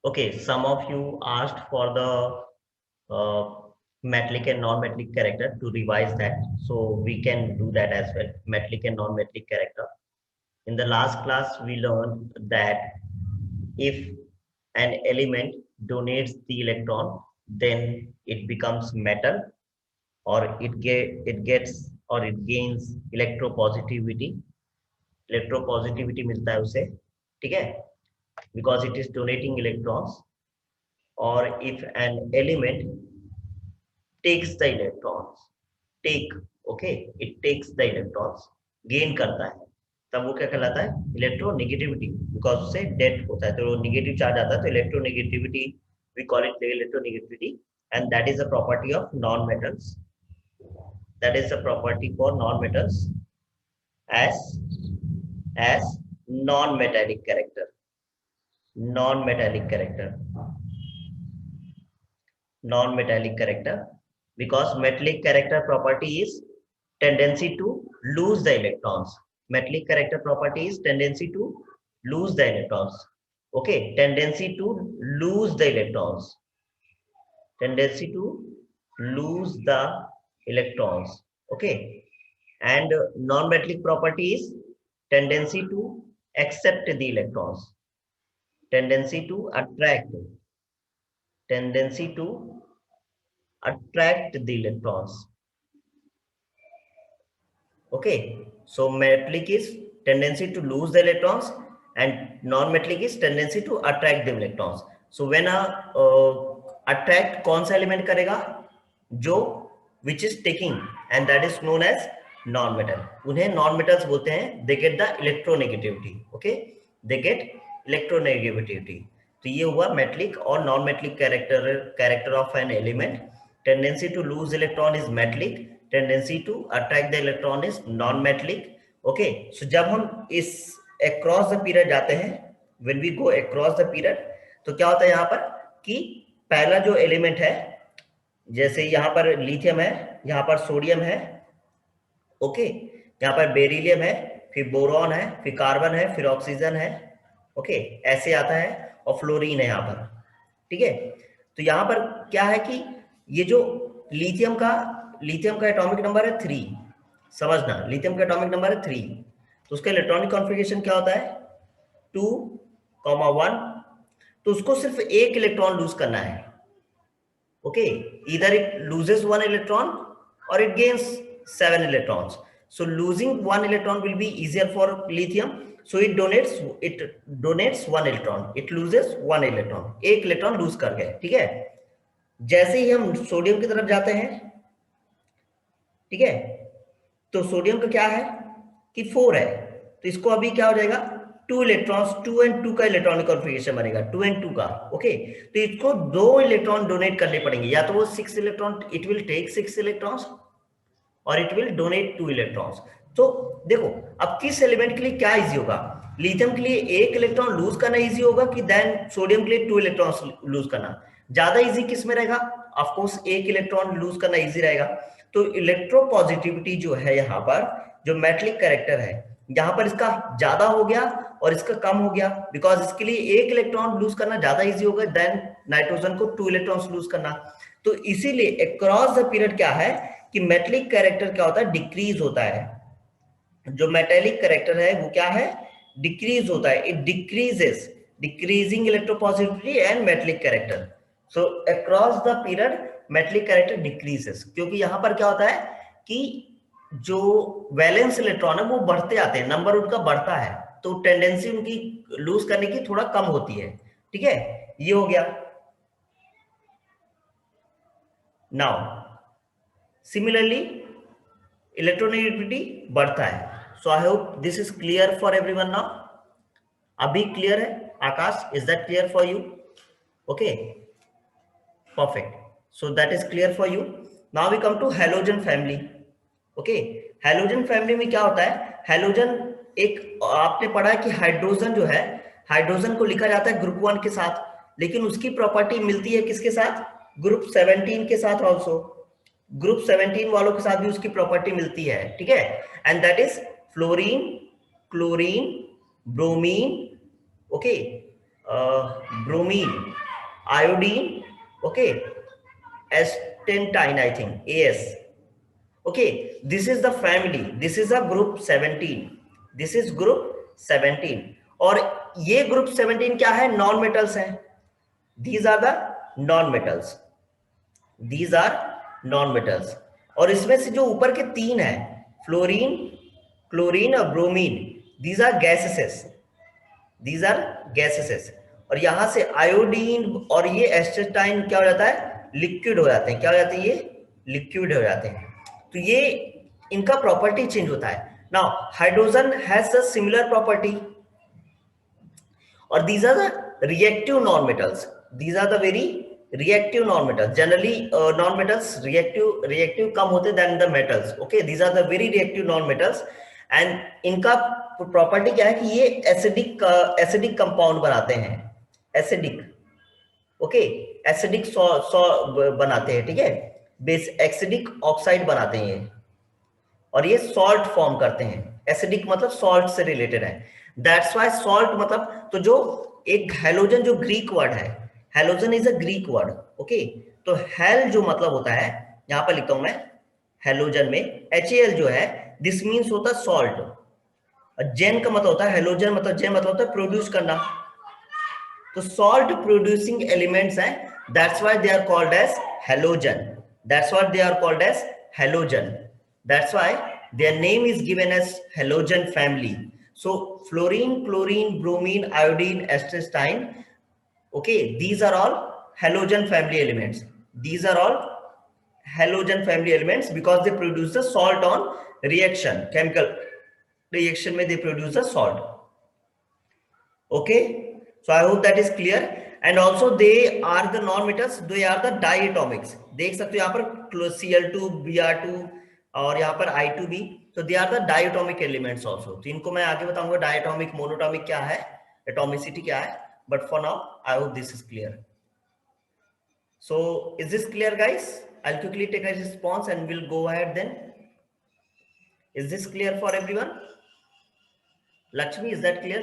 Okay, some of you asked for the metallic and non-metallic character to revise that. So we can do that as well, metallic and non-metallic character. In the last class, we learned that if an element donates the electron, then it becomes metal, or it gets or it gains electropositivity. Electropositivity मिलता है उसे, ठीक है? Because it is donating electrons. Or if an element takes the electrons, take, okay, it takes the electrons, gain करता है, तब वो क्या कहलाता है? इलेक्ट्रोनेगेटिविटी, बिकॉज उससे डेट होता है, तो नेगेटिव चार्ज आता है, तो electronegativity, we call it electronegativity, and that is a property of non metals. That is a property for non-metals as non-metallic character. Non-metallic character. Non-metallic character, because metallic character property is tendency to lose the electrons. Metallic character property is tendency to lose the electrons. Okay, tendency to lose the electrons. Tendency to lose the electrons. Okay, and non-metallic property is tendency to accept the electrons. Tendency to attract. Tendency to attract the electrons. Okay, so metallic is tendency to lose the electrons, and non-metallic is tendency to attract the electrons. So when a attract कौन सा element करेगा? जो which is taking, and that is known as non-metal. उन्हें non-metals बोलते हैं. They get the electronegativity. Okay, they get electronegativity. तो ये हुआ metallic और non-metallic character of an element. Tendency to lose electron is metallic. Tendency to attract the electron is non-metallic. Okay, so जब हम इस across the period जाते हैं, when we go across the period, तो क्या होता है यहाँ पर कि पहला जो एलिमेंट है, जैसे यहाँ पर लिथियम है, यहाँ पर सोडियम है, ओके, यहाँ पर बेरिलियम है, फिर बोरॉन है, फिर कार्बन है, फिर ऑक्सीजन है, ओके, ऐसे आता है, और फ्लोरीन है यहाँ पर, ठीक है. तो यहाँ पर क्या है कि ये जो लिथियम का एटॉमिक नंबर है 3, समझना, लिथियम का एटॉमिक नंबर है 3, तो उसका इलेक्ट्रॉनिक कॉन्फ़िगरेशन क्या होता है? 2,1. तो उसको सिर्फ एक इलेक्ट्रॉन लूज करना है. Okay, either it loses 1 electron और it gains 7 electrons. So losing 1 electron will be easier for lithium. So it donates 1 electron. It loses 1 electron. एक इलेक्ट्रॉन लूज कर गए, ठीक है. जैसे ही हम सोडियम की तरफ जाते हैं, ठीक है, तो सोडियम का क्या है कि 4 है, तो इसको अभी क्या हो जाएगा? 2 इलेक्ट्रॉन्स, 2 and 2 का इलेक्ट्रॉनिक कॉन्फ़िगरेशन बनेगा, 2 and 2 का. ओके, तो इसको 2 इलेक्ट्रॉन डोनेट करने पड़ेंगे, या तो वो 6 electron, it will take 6 electrons, और इट विल डोनेट 2 इलेक्ट्रॉन्स. तो देखो, अब किस एलिमेंट के लिए क्या इजी होगा? लिथियम के लिए एक इलेक्ट्रॉन लूज करना इजी होगा कि देन सोडियम के लिए 2 इलेक्ट्रॉन्स लूज करना? ज्यादा इजी किस में रहेगा? ऑफ कोर्स एक इलेक्ट्रॉन लूज करना इजी रहेगा. तो इलेक्ट्रोपॉजिटिविटी जो है यहाँ पर, जो मेटलिक कैरेक्टर है, यहाँ पर इसका ज्यादा हो गया और इसका कम हो गया, बिकॉज इसके लिए एक इलेक्ट्रॉन लूज करना ज्यादा इजी होगा देन नाइट्रोजन को 2 इलेक्ट्रॉन्स लूज करना. तो इसीलिए अक्रॉस द पीरियड क्या है कि मेटेलिक कैरेक्टर क्या होता है? डिक्रीज होता है. जो मेटेलिक कैरेक्टर है वो क्या है? डिक्रीज होता है. It decreases, decreasing electropositivity and metallic character. So across the period metallic character decreases, क्योंकि यहां पर क्या होता है कि जो वैलेंस इलेक्ट्रॉन है वो बढ़ते आते हैं, नंबर उनका बढ़ता है, तो टेंडेंसी उनकी लूज करने की थोड़ा कम होती है, ठीक है. ये हो गया. नाउ सिमिलरली इलेक्ट्रोनेगेटिविटी बढ़ता है. So I hope this is clear for everyone now. अभी क्लियर है Aakash? Is that clear for you? Okay, perfect. So that is clear for you. Now we come to halogen family. Okay, halogen family में क्या होता है? Halogen, एक आपने पढ़ा है कि हाइड्रोजन जो है, हाइड्रोजन को लिखा जाता है ग्रुप 1 के साथ, लेकिन उसकी प्रॉपर्टी मिलती है किसके साथ? ग्रुप 17 के साथ ऑल्सो. ग्रुप 17 वालों के साथ भी उसकी प्रॉपर्टी मिलती है, ठीक है. And that is fluorine, chlorine, bromine, okay, bromine, iodine, okay, astatine, I think, AS. Okay, this is the family. This is a group 17. This is group 17. और ये group 17 क्या है? नॉन मेटल्स हैं. These are the non metals. These are non metals. और इसमें से जो ऊपर के तीन है, फ्लोरीन, क्लोरीन और bromine, these are gases. These are gases. और यहां से आयोडीन और ये एस्टेटाइन क्या हो जाता है? लिक्विड हो जाते हैं. क्या हो जाते हैं? ये लिक्विड हो जाते हैं. तो ये इनका प्रॉपर्टी चेंज होता है. Now hydrogen has a similar property, और these are the reactive non-metals. These are the very reactive non-metals. Generally non-metals reactive कम होते than the metals. Okay, these are the very reactive non-metals. And इनका property क्या है कि ये acidic compound बनाते हैं. Acidic, okay, acidic बनाते हैं. ठीक है, बेस एसिडिक ऑक्साइड बनाते हैं ये, और ये सॉल्ट फॉर्म करते हैं. एसिडिक मतलब सॉल्ट से रिलेटेड है. दैट्स वाई सॉल्ट मतलब, तो जो एक हेलोजन जो ग्रीक वर्ड है, halogen is a Greek word. Okay, तो हेल जो मतलब होता है, यहां पर लिखता हूं मैं, हेलोजन में HAL जो है, दिस मीन्स होता है सॉल्ट. जेन का मतलब होता है, हेलोजन मतलब जेन मतलब होता है प्रोड्यूस करना. तो सॉल्ट प्रोड्यूसिंग एलिमेंट्स हैं, that's why they are called as halogen. That's what they are called as halogen. That's why their name is given as halogen family. So fluorine, chlorine, bromine, iodine, astatine, okay, these are all halogen family elements. These are all halogen family elements because they produce the salt on reaction, chemical reaction mein they produce the salt. Okay, so I hope that is clear. And also they are the non-metals, they are the diatomics. देख सकते हो यहाँ पर Cl2, Br2 और यहाँ पर I2B, तो they are the diatomic elements also. तो इनको मैं आगे बताऊंगा डायटोमिक, मोनोटोमिक क्या है, एटोमिसिटी क्या है, but for now I hope this is clear. So is this clear guys? I will quickly take a response and will go ahead then. Is this clear for everyone? Lakshmi, is that clear,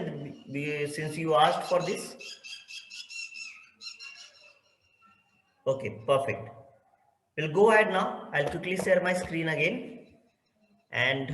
since you asked for this? Okay, perfect. We'll go ahead now. I'll quickly share my screen again. And